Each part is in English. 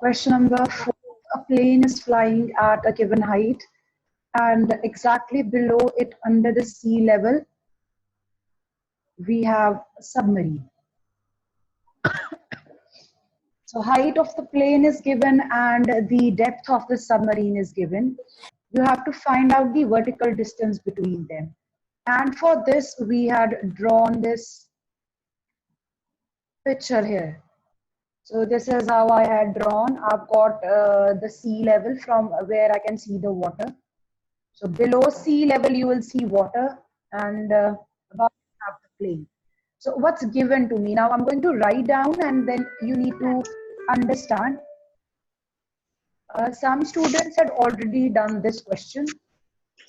Question number 4. A plane is flying at a given height and exactly below it under the sea level, we have a submarine. So height of the plane is given and the depth of the submarine is given. You have to find out the vertical distance between them. And for this, we had drawn this picture here. So this is how I had drawn. I've got the sea level from where I can see the water. So below sea level, you will see water, and above you have the plane. So what's given to me? Now I'm going to write down and then you need to understand. Some students had already done this question.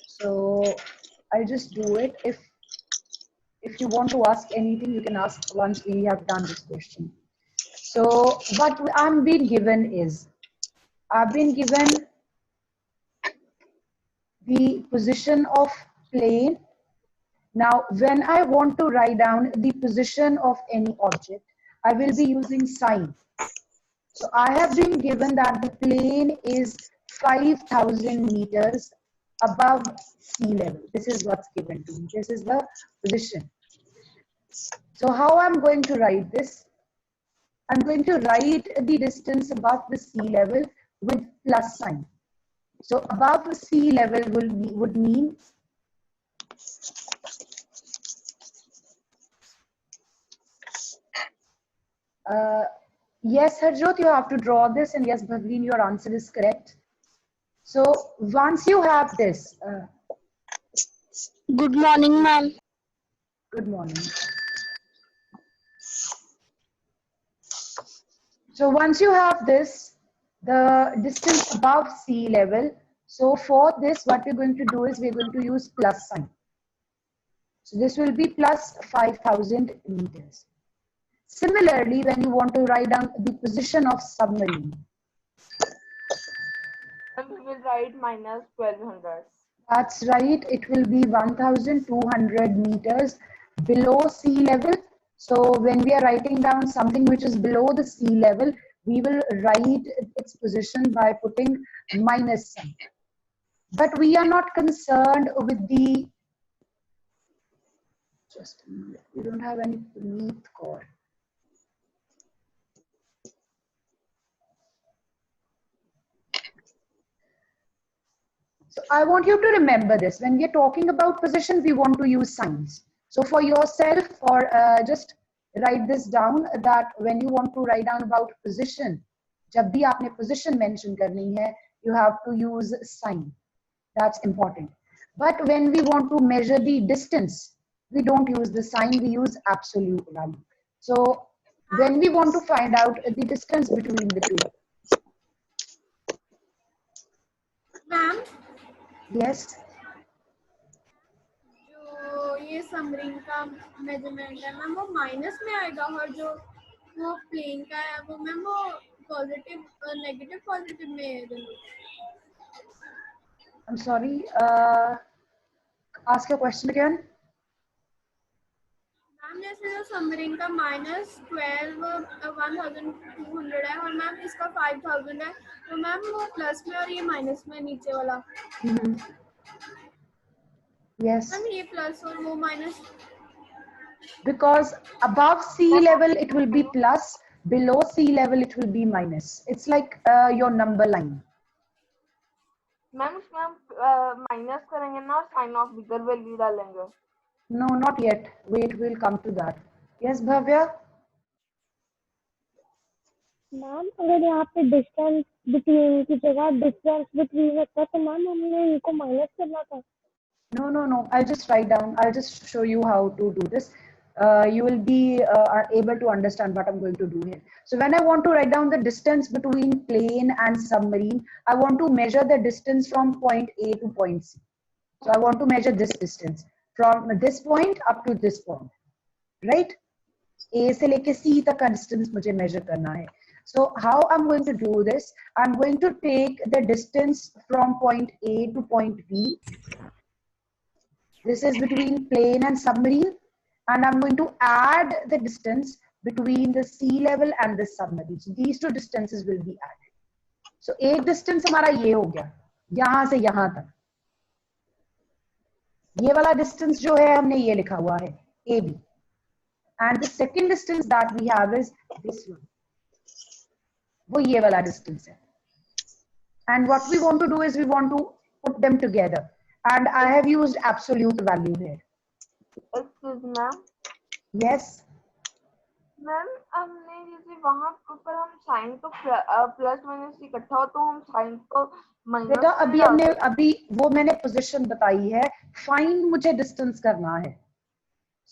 So I'll just do it. If you want to ask anything, you can ask once we have done this question. So what I'm being given is, I've been given the position of plane. Now, when I want to write down the position of any object, I will be using sign. So I have been given that the plane is 5,000 meters above sea level. This is what's given to me. This is the position. So how I'm going to write this? I'm going to write the distance above the sea level with plus sign. So above sea level would mean yes, Harjot, you have to draw this, and yes, Bhavleen, your answer is correct. So once you have this, Good morning, ma'am. good morning. So once you have this, the distance above sea level. So for this, what we're going to do is we're going to use plus sign. So this will be plus 5,000 meters. Similarly, when you want to write down the position of submarine, And we will write minus 1200. that's right, it will be 1,200 meters below sea level. So when we are writing down something which is below the sea level, we will write its position by putting minus sign. But we are not concerned with the, just a minute, we don't have any beneath core. So I want you to remember this. When we are talking about position, we want to use signs. So for yourself, or just write this down, that when you want to write down about position, जब भी आपने position mention करनी है, you have to use sign. That's important. But when we want to measure the distance, we don't use the sign, we use absolute value. So when we want to find out the distance between the two. Ma'am, Yes. जो ये submarine का measurement है ma'am वो minus में आएगा और जो वो प्लेन का है वो मैम वो पॉजिटिव नेगेटिव पॉजिटिव में I'm sorry. Ask your question again. Ma'am जैसे जो सबमरीन का माइनस 1,200 है और मैम इसका 5,000 है तो मैम वो प्लस में और ये माइनस में नीचे वाला Yes. मैम ये प्लस और वो minus Because above sea level it will be plus, below sea level it will be minus. It's like your number line. Ma'am इसमें हम माइनस करेंगे ना और साइन ऑफ बिगर वैल्यू डालेंगे. No, not yet. Wait, we'll come to that. Yes, Bhavya? Ma'am अगर यहाँ पे distance between की जगह डिफरेंस बिटवीन होता तो मैम हमने इनको माइनस करना था. No. I'll just write down. I'll just show you how to do this. You will be able to understand what I'm going to do here. So when I want to write down the distance between plane and submarine, I want to measure the distance from point A to point C. So I want to measure this distance from this point up to this point, right? A से लेके C तक का distance मुझे measure करना है. So how I'm going to do this? I'm going to take the distance from point A to point B. This is between plane and submarine, and I'm going to add the distance between the sea level and the submarine. So these two distances will be added. सो एक distance हमारा ये हो गया, यहां से यहां तक। ये वाला डिस्टेंस जो है हमने ये लिखा हुआ है A B, and the second distance that we have is this one, वो ये वाला डिस्टेंस है। And what we want to do is we want to put them together, and I have used absolute value here. Excuse ma'am. Yes ma'am हमने जैसे वहां पर हम sign तो प्लस माइनस इकट्ठा हो, तो हम साइन को माइनस बेटा अभी वो मैंने पोजीशन बताई है, फाइंड मुझे डिस्टेंस करना है।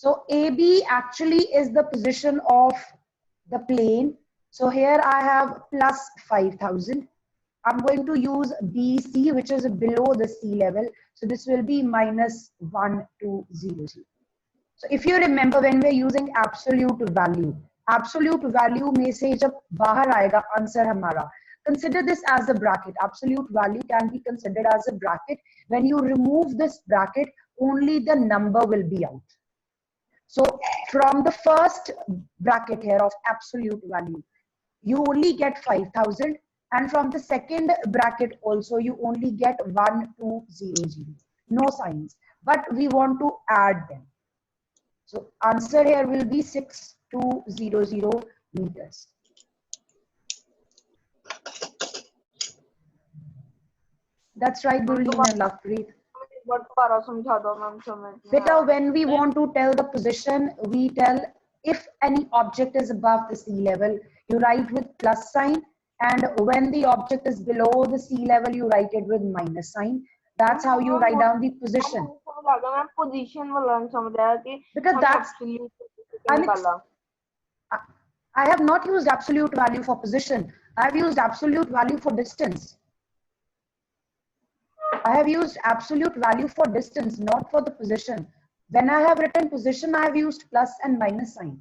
So A B actually is the position of the plane. So here I have plus 5000. I'm going to use BC, which is below the sea level. So this will be minus 1200. So if you remember, when we're using absolute value में से जब बाहर आएगा answer हमारा, consider this as a bracket. Absolute value can be considered as a bracket. When you remove this bracket, only the number will be out. So from the first bracket here of absolute value, you only get 5000. And from the second bracket also, you only get 1200. No signs, but we want to add them. So answer here will be 6200 meters. That's right, Gurleen and Lovepreet. Beta, when we want to tell the position, we tell if any object is above the sea level, you write with plus sign. And when the object is below the sea level, you write it with minus sign. That's how you write down the position. Because that's, I have not used absolute value for position. I have used absolute value for distance. I have used absolute value for distance, not for the position. When I have written position, I have used plus and minus sign.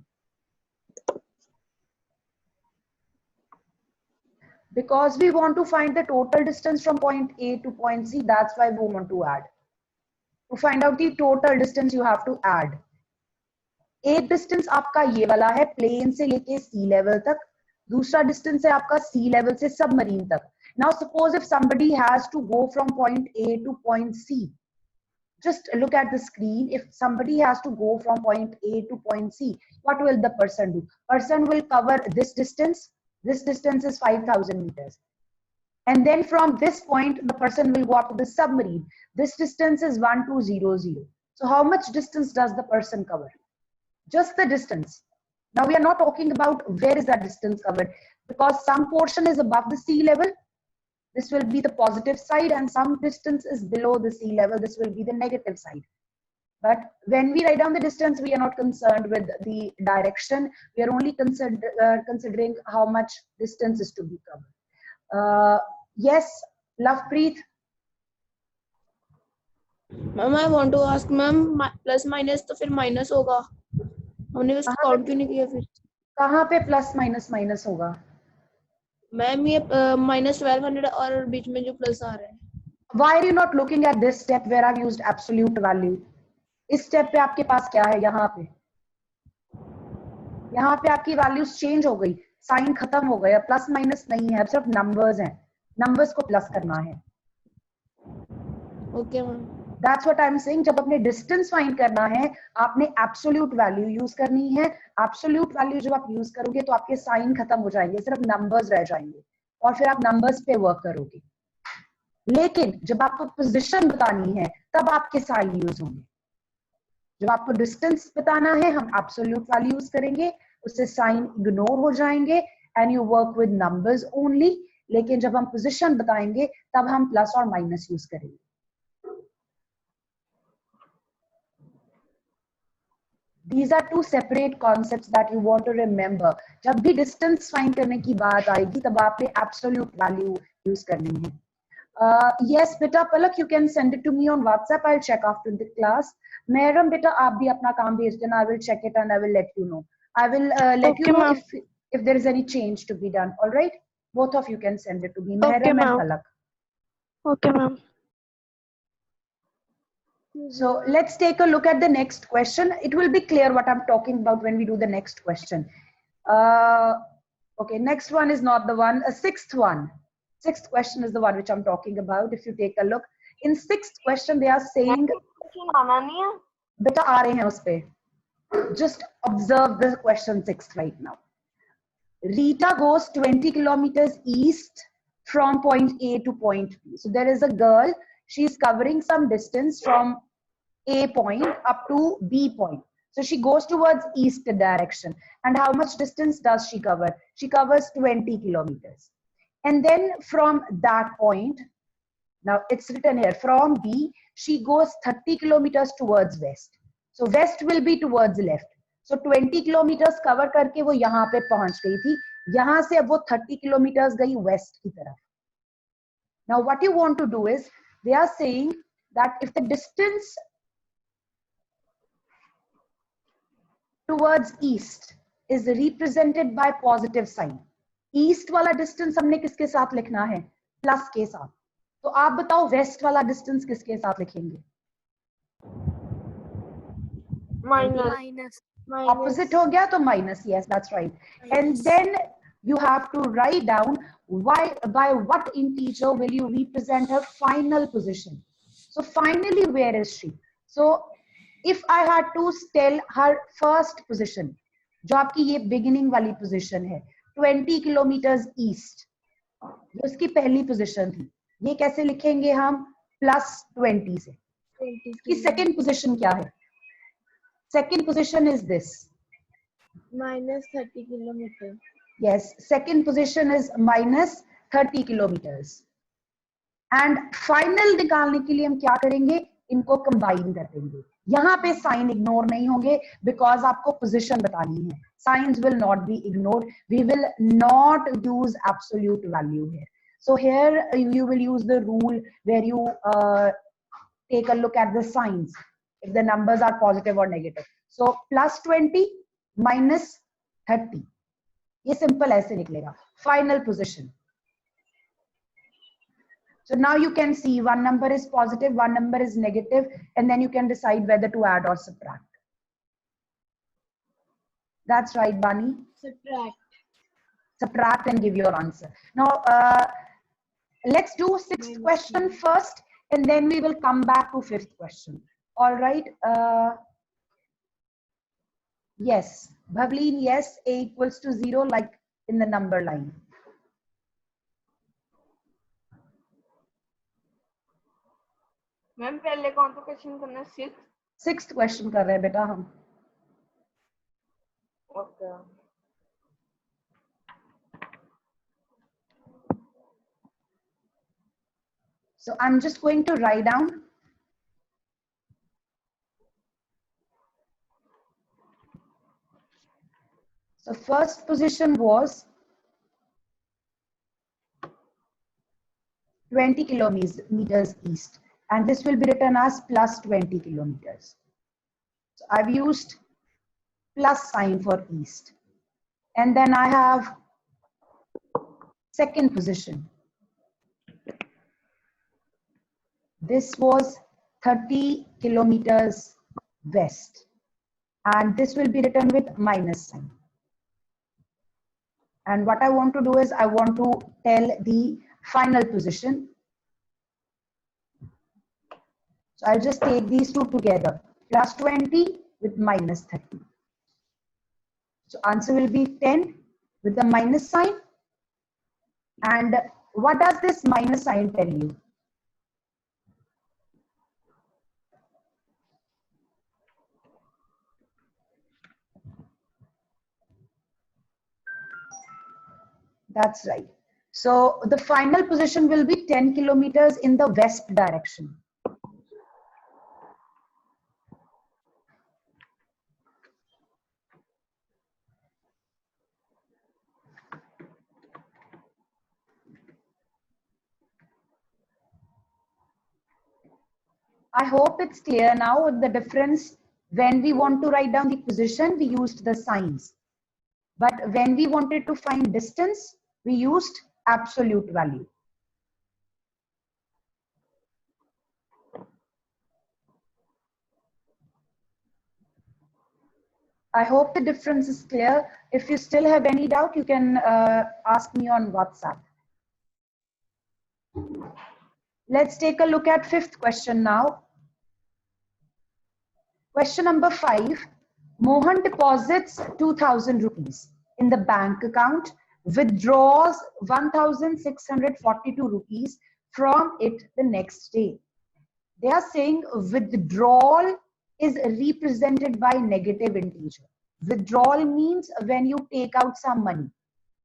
Because we want to find the total distance from point A to point C, that's why we want to add. To find out the total distance, you have to add. एक distance आपका ये वाला है, plane से लेके sea level तक. दूसरा distance है आपका sea level से submarine तक. Now suppose if somebody has to go from point A to point C. Just look at the screen. If somebody has to go from point A to point C, what will the person do? Person will cover this distance. This distance is 5000 meters. And then from this point, the person will go up to the submarine. This distance is 1200. So how much distance does the person cover? Just the distance. Now we are not talking about where is that distance covered, because some portion is above the sea level. This will be the positive side, and some distance is below the sea level. This will be the negative side. But when we write down the distance, we are not concerned with the direction. We are only considering how much distance is to be covered. Yes, Lovepreet. Ma'am I want to ask ma'am plus minus तो फिर minus होगा, हमने उसको count क्यों नहीं किया फिर? कहाँ पे प्लस माइनस माइनस होगा? मैम ये माइनस 1200 और बीच में जो प्लस आ रहा है. Why are you not looking at this step where I've used absolute value? इस स्टेप पे आपके पास क्या है? यहाँ पे आपकी वैल्यूज चेंज हो गई, साइन खत्म हो गया, प्लस माइनस नहीं है, अब सिर्फ नंबर्स हैं, नंबर्स को प्लस करना है. Okay ma'am. That's what I'm saying. जब अपने डिस्टेंस फाइंड करना है, आपने एब्सोल्यूट वैल्यू यूज करनी है. एब्सोल्यूट वैल्यू जब आप यूज करोगे तो आपके साइन खत्म हो जाएंगे, सिर्फ नंबर्स रह जाएंगे, और फिर आप नंबर्स पे वर्क करोगे. लेकिन जब आपको पोजीशन बतानी है, तब आपके साइन यूज होंगे. जब आपको डिस्टेंस बताना है, हम एब्सोल्यूट वैल्यू यूज करेंगे, उससे साइन इग्नोर हो जाएंगे, and you work with numbers only. लेकिन जब हम पोजीशन बताएंगे, तब हम प्लस और माइनस यूज करेंगे. These are two separate concepts that you want to remember. जब भी distance find करने की बात आएगी, तब आपने absolute value use करनी है. Yes, beta Palak, you can send it to me on WhatsApp. I'll check after the class. Mehram, beta, आप भी अपना काम भेज देना. I will check it and I will let you know. I will let you know if there is any change to be done. All right? Both of you can send it to me. Mehram and Palak. Okay, ma'am. So let's take a look at the next question. It will be clear what I'm talking about when we do the next question. Okay, next one is not the one. A sixth one. Sixth question is the one which I'm talking about. If you take a look, in sixth question they are saying, question आना नहीं है beta aa rahe hain us pe. Just observe the question 6 right now. Rita goes 20 kilometers east from point A to point B. So there is a girl, she's covering some distance from A point up to B point. So she goes towards east direction. And how much distance does she cover? She covers 20 kilometers. And then from that point, now it's written here, from B, she goes 30 kilometers towards west. So west will be towards left. So 20 kilometers cover करके वो यहाँ पे पहुंच गई थी. यहाँ से अब वो 30 kilometers गई west की तरफ. Now what you want to do is, they are saying that if the distance towards east is represented by positive sign, east वाला distance हमने किसके साथ लिखना है? Plus के साथ. तो आप बताओ west वाला distance किसके साथ लिखेंगे? माइनस Opposite हो गया तो minus. Yes, that's right. And then you have to write down by what integer will you represent her final position. So finally, where is she? So if I had to tell her first position, जो आपकी ये beginning वाली position है, 20 kilometers east, ये उसकी पहली position थी. ये कैसे लिखेंगे हम? Plus 20 से. इसकी second position क्या है? Second position is this. Minus 30 kilometre Yes, second position is minus 30 kilometers. And final निकालने के लिए हम क्या करेंगे? इनको combine कर देंगे. यहाँ पे sign ignore नहीं होंगे because आपको position बतानी है. Signs will not be ignored. We will not use absolute value here. So here you will use the rule where you take a look at the signs, if the numbers are positive or negative. So plus 20 minus 30. ये simple ऐसे निकलेगा. Final position. So now you can see one number is positive, one number is negative, and then you can decide whether to add or subtract. That's right, Bani. Subtract and give your answer. Now, let's do sixth question first, and then we will come back to fifth question. All right. Yes, Bhavleen, yes, A equals to 0 like in the number line. Ma'am पहले कौन सा question करना है? Sixth question कर रहे हैं बेटा हम. Okay So I'm just going to write down. So first position was 20 kilometers east, and this will be written as plus 20 kilometers. So I've used plus sign for east. And then I have second position. This was 30 kilometers west, and this will be written with minus sign. And what I want to do is I want to tell the final position. So I'll just take these two together, plus 20 with minus 30. So answer will be 10 with the minus sign. And what does this minus sign tell you? That's right. So the final position will be 10 kilometers in the west direction. I hope it's clear now the difference. When we want to write down the position, we used the signs. But when we wanted to find distance, we used absolute value. I hope the difference is clear. If you still have any doubt, you can ask me on WhatsApp. Let's take a look at fifth question now. Question number 5. Mohan deposits 2000 rupees in the bank account, withdraws 1642 rupees from it the next day. They are saying withdrawal is represented by negative integer. Withdrawal means when you take out some money.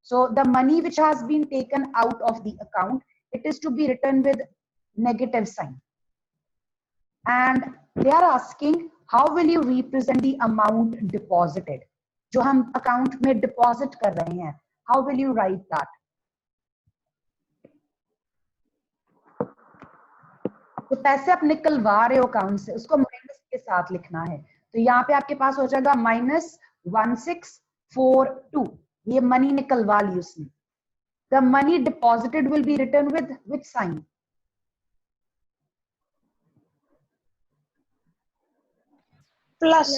So the money which has been taken out of the account, it is to be written with negative sign. And they are asking, how will you represent the amount deposited? जो हम account में deposit कर रहे हैं, how will you write that? तो पैसे आप निकलवा रहे हो अकाउंट से, उसको माइनस के साथ लिखना है. तो यहाँ पे आपके पास हो जाएगा -1642. ये मनी निकलवा ली उसने. The money deposited will be written with which sign? Plus.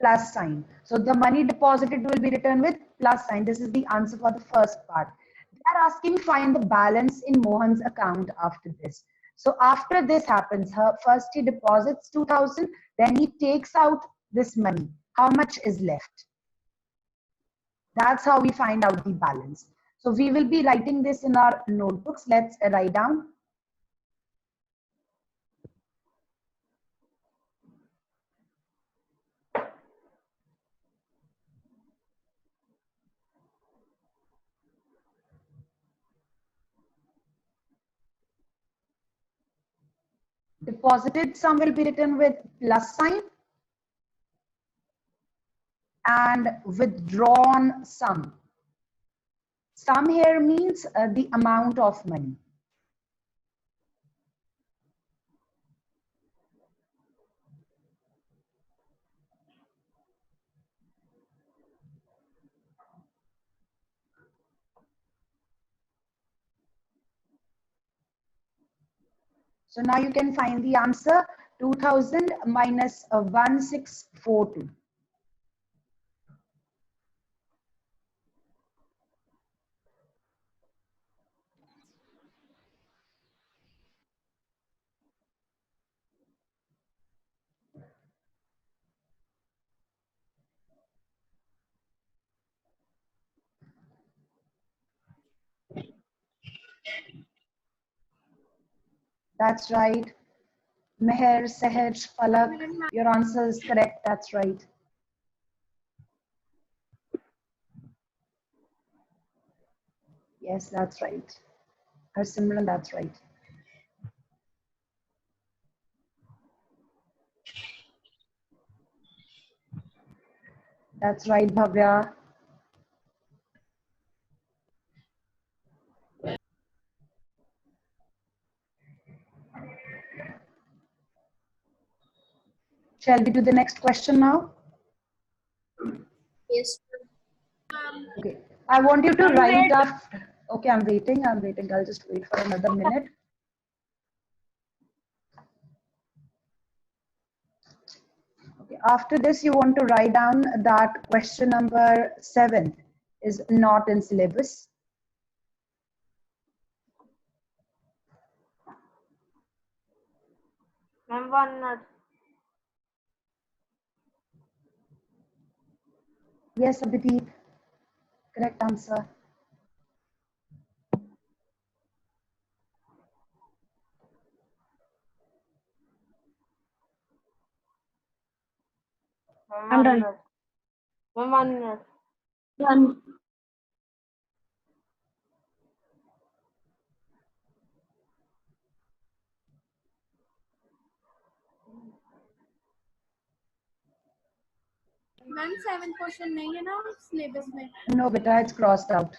Plus sign. So the money deposited will be written with plus sign. This is the answer for the first part. They are asking find the balance in Mohan's account after this. So after this happens, first he deposits 2000, then he takes out this money. How much is left? That's how we find out the balance. So we will be writing this in our notebooks. Let's write down. Deposited sum will be written with plus sign, and withdrawn sum. Sum here means the amount of money. So now you can find the answer, 2000 minus 1642. That's right. Meher, Sehaj, Palak, your answer is correct. That's right. Yes, that's right. Simran, that's right. That's right, Bhavya. Shall we do the next question now? Yes. Okay. I want you to write up. Okay, I'm waiting. I'll just wait for another minute. Okay. After this, you want to write down that question number 7 is not in syllabus. Ma'am, 1 minute. Yes, Abhideep. Correct answer. I'm done. Ma'am, 1 minute. Done. Ma'am 7 question नहीं है ना syllabus में? No, beta, it's crossed out.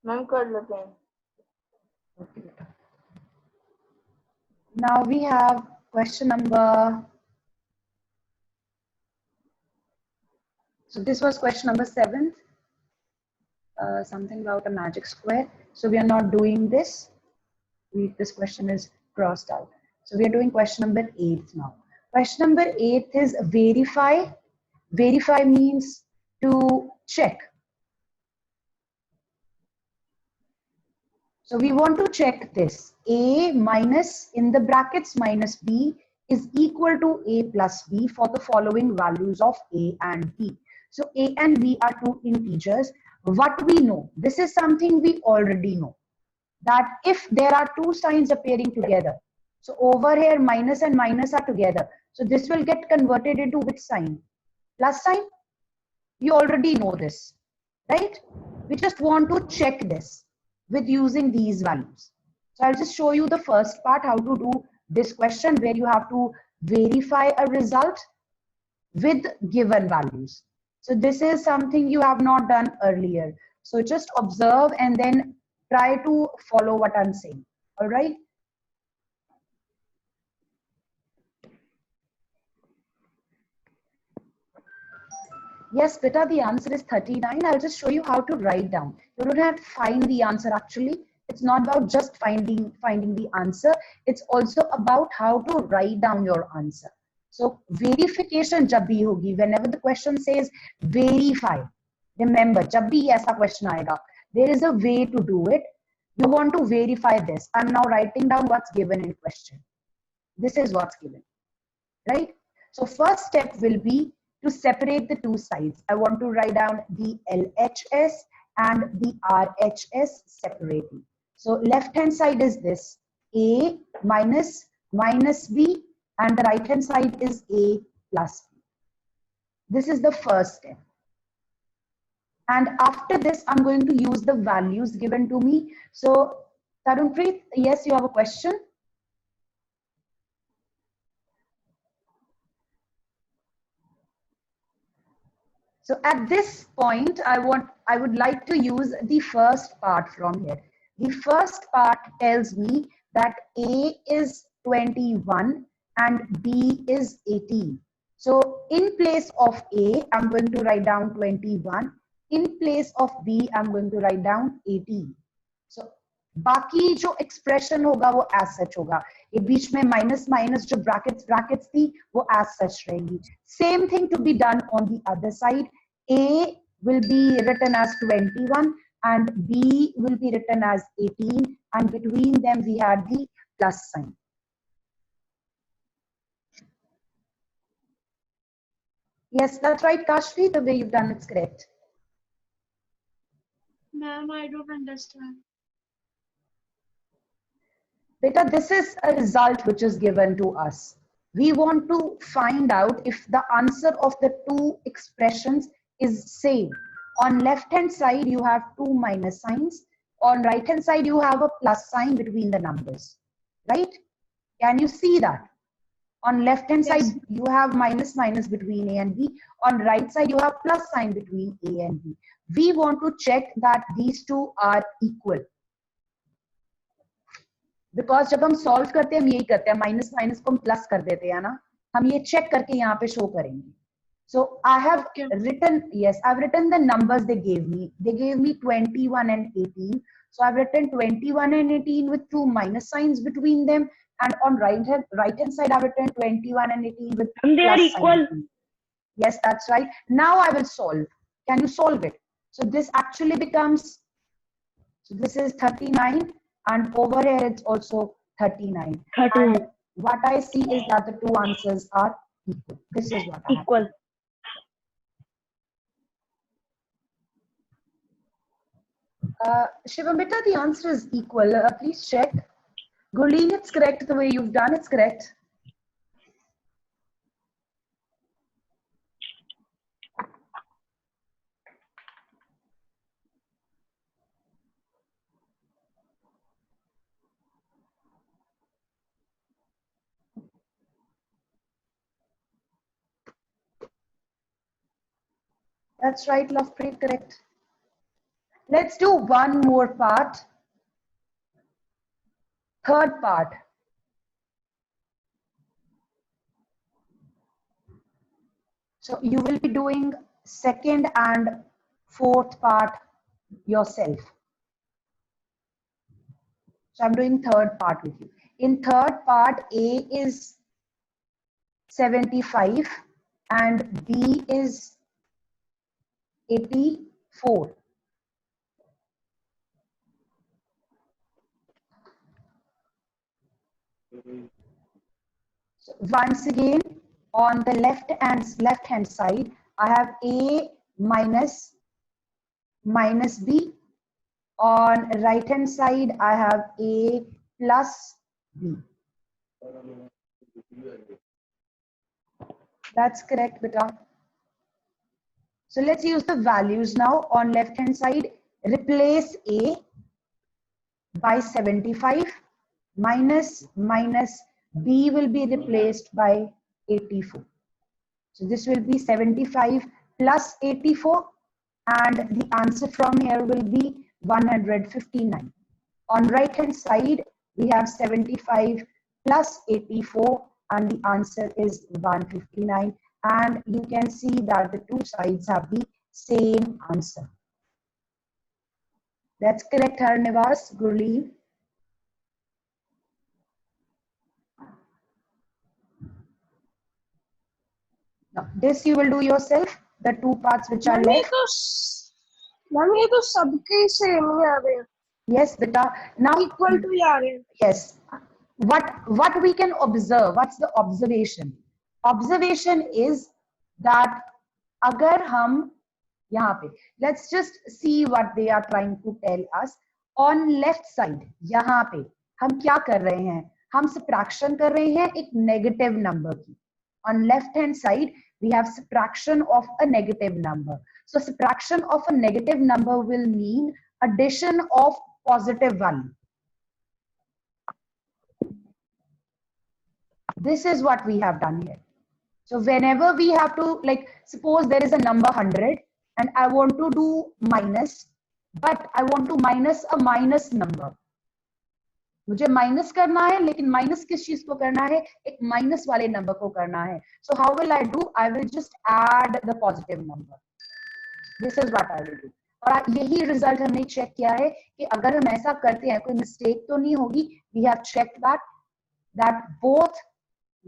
Ma'am कर लेते हैं. Okay. Now we have question number. So this was question number 7. Something about a magic square. So we are not doing this. This question is crossed out. So we are doing question number 8 now. Question number 8 is verify. Verify means to check. So we want to check this. A minus in the brackets minus B is equal to A plus B for the following values of A and B. So A and B are two integers. What we know, this is something we already know, that if there are two signs appearing together, so over here minus and minus are together, so this will get converted into which sign? Plus sign. You already know this, right? We just want to check this with using these values. So I'll just show you the first part, how to do this question where you have to verify a result with given values. So this is something you have not done earlier. So just observe and then try to follow what I'm saying. All right. Yes, beta, the answer is 39. I'll just show you how to write down. You don't have to find the answer actually. It's not about just finding the answer. It's also about how to write down your answer. So verification jab bhi hogi, whenever the question says verify, remember, jab bhi aisa question aayega, there is a way to do it. You want to verify this. I'm now writing down what's given in question. This is what's given, right? So first step will be to separate the two sides. I want to write down the LHS and the RHS separately. So left hand side is this, A minus minus B, and the right hand side is A plus B. This is the first step. And after this, I'm going to use the values given to me. So Tarunpreet, yes, you have a question? So at this point, I would like to use the first part from here. The first part tells me that A is 21 and B is 18. So in place of A, I'm going to write down 21. In place of B, I'm going to write down 18. So बाकी जो expression होगा वो as सच होगा, ये बीच में minus minus जो brackets थी वो एज सच रहेंगी. Same thing to be done on the other side. A will be written as 21 and B will be written as 18, and between them we had the plus sign. Yes, that's right, Kashvi, the way you've done it's correct. Ma'am, I don't understand. Beta, this is a result which is given to us. We want to find out if the answer of the two expressions is same. On left hand side, you have two minus signs. On right hand side, you have a plus sign between the numbers, right? Can you see that? On left hand side, you have minus minus between A and B. On right side, you have plus sign between A and B. We want to check that these two are equal. Because जब हम solve करते हैं हम यही करते हैं, minus minus को हम प्लस कर देते हैं ना, हम ये चेक करके यहाँ पे शो करेंगे. So I have written, yes, I've written the numbers they gave me. They gave me 21 and 18. So I've written 21 and 18 with two minus signs between them. And on right hand side, I've written 21 and 18 with And they are plus equal. sign. Yes, that's right. Now I will solve. Can you solve it? So this actually becomes, so this is 39. And over here, it's also 39. 39. And what I see is that the two answers are equal. This is what I have. Equal. Shivamita, the answer is equal. Please check. Gurleen, it's correct the way you've done. It's correct. That's right, Lovepreet, correct. Let's do one more part. third part. So you will be doing second and fourth part yourself. So I'm doing third part with you. In third part, A is 75 and B is 84. So once again, on the left hand side, I have A minus B. On right hand side, I have A plus B. That's correct, beta. So let's use the values now. On left hand side, replace A by 75 minus B will be replaced by 84. So this will be 75 plus 84 and the answer from here will be 159. On right hand side, we have 75 plus 84 and the answer is 159. And you can see that the two sides have the same answer. That's correct, Harnivas, Gurleen. Now, this you will do yourself, the two parts which are left. Ma'am ये तो सबके same ही आ रहे हैं. Yes, beta. Now, Equal to ही आ रहे हैं. yes. What we can observe, what's the observation? Observation is that अगर हम यहाँ पे, let's just see what they are trying to tell us. On left side, यहाँ पे हम क्या कर रहे हैं? हम subtraction कर रहे हैं एक negative number की. On left hand side, we have subtraction of a negative number. So subtraction of a negative number will mean addition of positive value. This is what we have done here. So whenever we have to, like, suppose there is a number 100 and I want to do minus, but I want to minus a minus number. मुझे minus करना है, लेकिन minus किस चीज को करना है? एक माइनस वाले नंबर को करना है. So how will I do? I will just add the positive number. This is what I will do. और यही रिजल्ट हमने चेक किया है कि अगर हम ऐसा करते हैं कोई मिस्टेक तो नहीं होगी. We have checked that both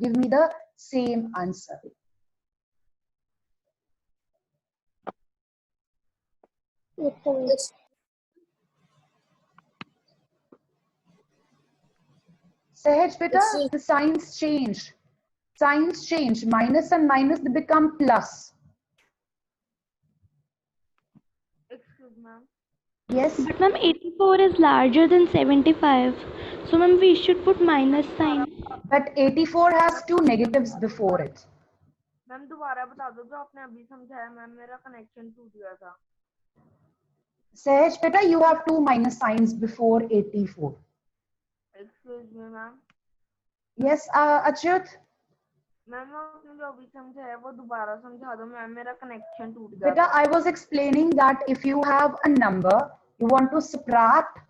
give me the same answer. Sahaj, beta, the signs change. Signs change. Minus and minus, they become plus. Excuse ma'am. Yes. But ma'am, 84 is larger than 75. So ma'am, we should put minus sign. But 84 has two negatives before it. Ma'am दोबारा बता दो जो आपने अभी समझाया. Ma'am मेरा connection टूट गया था. Sahaj, beta, you have two minus signs before 84. Excuse me ma'am. Yes, Achyut. Ma'am आपने जो अभी समझाया वो दोबारा समझा दो. मैम मेरा कनेक्शन टूट गया Beta, था. I was explaining that if you have a number, you want to subtract,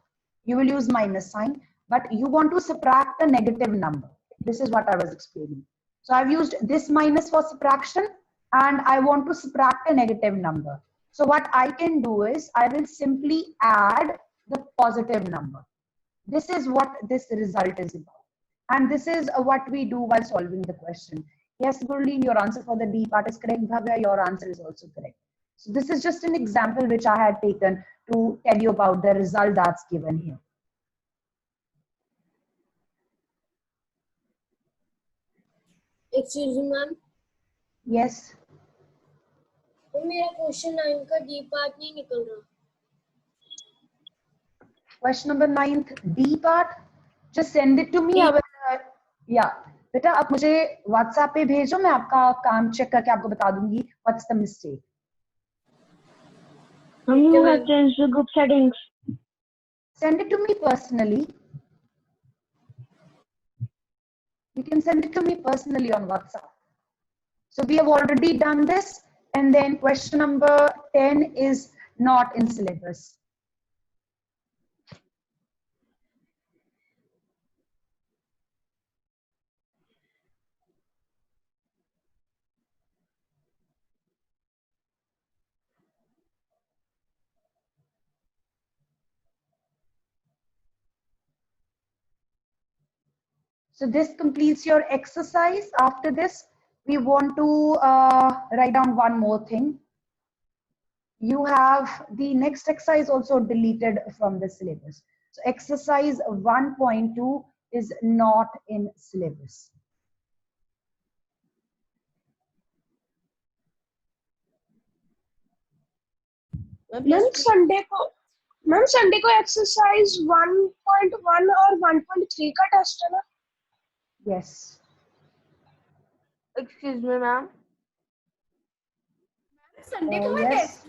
you will use minus sign, but you want to subtract a negative number. This is what I was explaining. So I've used this minus for subtraction and I want to subtract a negative number. So what I can do is I will simply add the positive number. This is what this result is about. And this is what we do while solving the question. Yes, Gurleen, your answer for the D part is correct. Bhavya, your answer is also correct. So this is just an example which I had taken to tell you about the result that's given here. Excuse me, ma'am. Yes. तो मेरा question 9 का D part नहीं निकल रहा. Question number 9th, D part. Just send it to me. I will, yeah. बेटा आप मुझे WhatsApp पे भेजो, मैं आपका काम चेक करके आपको बता दूंगी what's the mistake. You have changed the group settings. Send it to me personally. You can send it to me personally on WhatsApp. So we have already done this, and then question number 10 is not in syllabus. So this completes your exercise. After this, we want to write down one more thing. You have the next exercise also deleted from the syllabus. So exercise 1.2 is not in syllabus. Ma'am Sunday को exercise 1.1 और 1.3 का test है ना? Yes. Excuse me, ma'am. Sunday को है Yes. Test?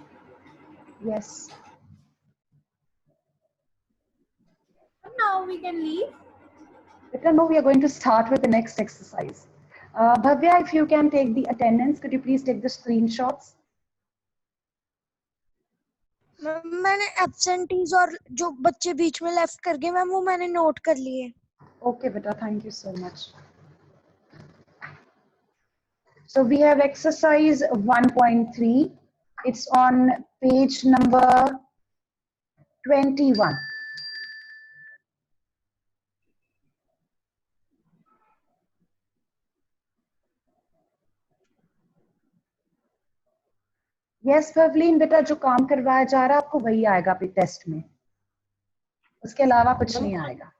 Yes. Now we can leave. Beta, no, we are going to start with the next exercise. Bhavya, if you can take the attendance, could you please take the screenshots? Ma'am मैंने absentees और जो बच्चे बीच में left कर गए ma'am वो मैंने note कर लिए. Okay, beta, thank you so much. So we have exercise 1.3. It's on page number 21. Yes, Pavleen, बेटा जो काम करवाया जा रहा है आपको वही आएगा आपके टेस्ट में. उसके अलावा कुछ नहीं आएगा.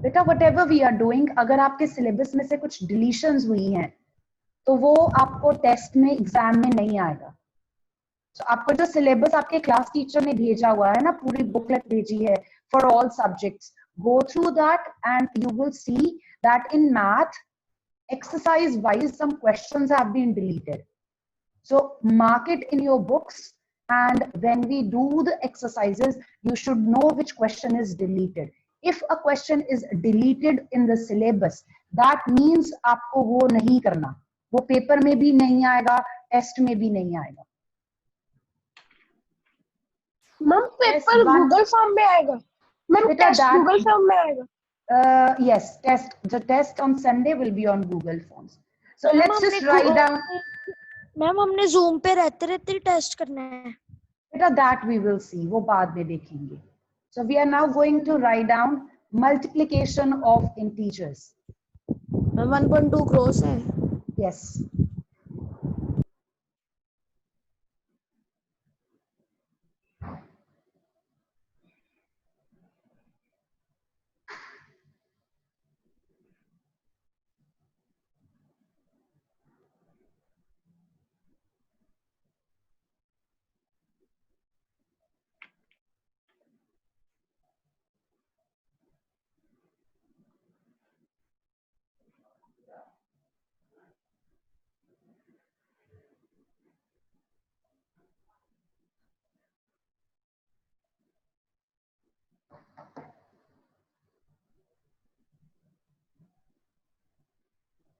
बेटा whatever we are doing, अगर आपके सिलेबस में से कुछ डिलीशंस हुई हैं तो वो आपको टेस्ट में एग्जाम में नहीं आएगा. So, आपको जो सिलेबस आपके क्लास टीचर ने भेजा हुआ है ना, पूरी बुकलेट भेजी है for all subjects, go through that and you will see that in math exercise wise some questions have been deleted. So mark it in your books, and when we do the exercises you should know which question is deleted. If a question is deleted in the syllabus, that means आपको वो नहीं करना, वो paper में भी नहीं आएगा, test में भी नहीं आएगा. मैम पेपर गूगल फॉर्म में आएगा. मैम टेस्ट गूगल फॉर्म में आएगा. Yes, the test on Sunday will be on Google Forms. So let's just write down. Ma'am हमने जूम पे रहते रहते टेस्ट करना है. बेटा that we will see, वो बाद में देखेंगे. So we are now going to write down multiplication of integers. 1.2 cross है. Yes.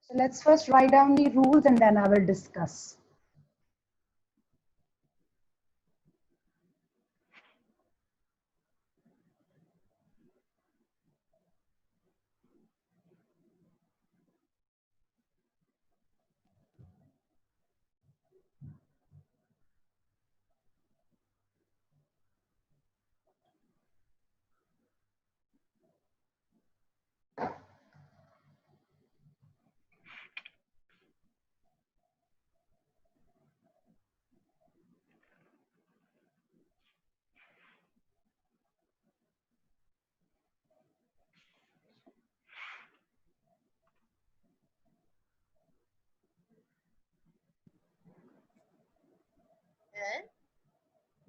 So let's first write down the rules and then I will discuss.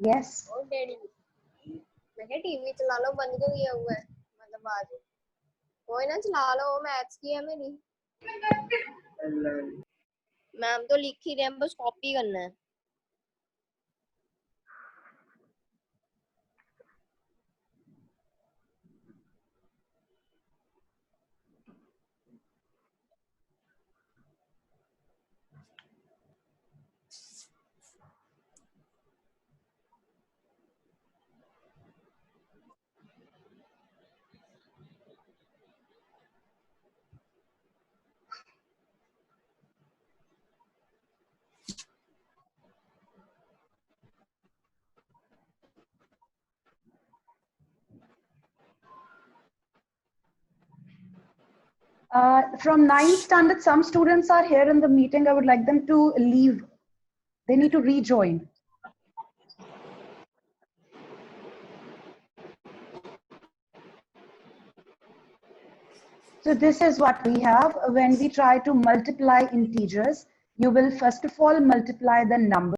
Yes. ओ daddy, मैं क्या TV चला लो, बंद क्यों किया हुआ है? मतलब आज कोई ना चला लो, मैथ्स की है मेरी. मैम तो लिख ही रहे हैं, बस कॉपी करना है. from 9th standard, some students are here in the meeting. I would like them to leave. They need to rejoin. So this is what we have. When we try to multiply integers, you will first of all multiply the number.